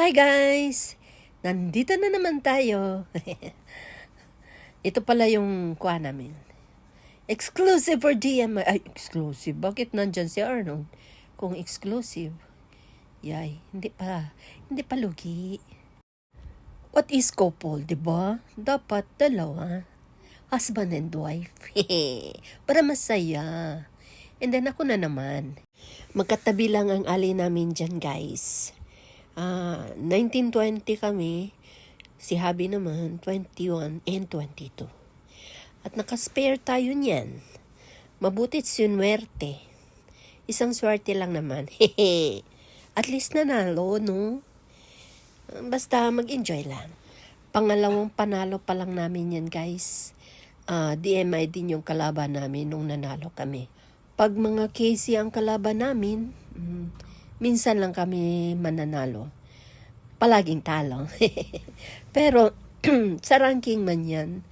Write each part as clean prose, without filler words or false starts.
Hi guys! Nandito na naman tayo. Ito pala yung kuha namin. Exclusive for DM. Ay, exclusive. Bakit nandyan si Arnold? Kung exclusive. Yay, hindi pa lugi. What is couple, diba? Dapat dalawa. Husband and wife. Para masaya. And then ako na naman. Magkatabi lang ang ali namin dyan, guys. 1920 kami, si Habi naman 21 and 22. At nakaspare tayo niyan. Mabutit sunwerte. Isang swerte lang naman. At least nanalo, no? Basta mag-enjoy lang. Pangalawang panalo pa lang namin yan, guys. DMI din yung kalaban namin nung nanalo kami. Pag mga Casey ang kalaban namin, minsan lang kami mananalo. Palaging talo. Pero sa ranking man yan,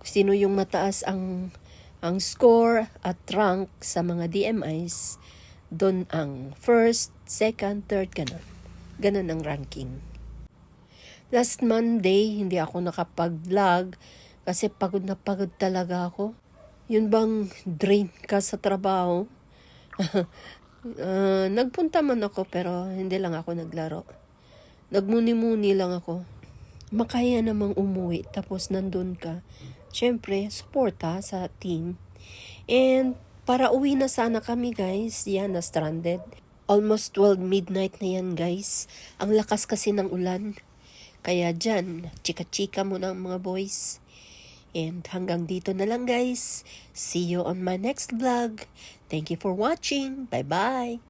sino yung mataas ang score at rank sa mga DMIs, doon ang first, second, third, ganun. Ganun ang ranking. Last Monday, hindi ako nakapag-vlog kasi pagod na pagod talaga ako. Yun bang drain ka sa trabaho? Nagpunta man ako pero hindi lang ako naglaro. Nagmuni-muni lang ako. Makaya namang umuwi tapos nandun ka. Siyempre, suporta sa team. And para uwi na sana kami, guys. Yan, na stranded. Almost 12 midnight na yan, guys. Ang lakas kasi ng ulan. Kaya dyan, chika-chika muna ang mga boys. And hanggang dito na lang, guys. See you on my next vlog. Thank you for watching. Bye-bye.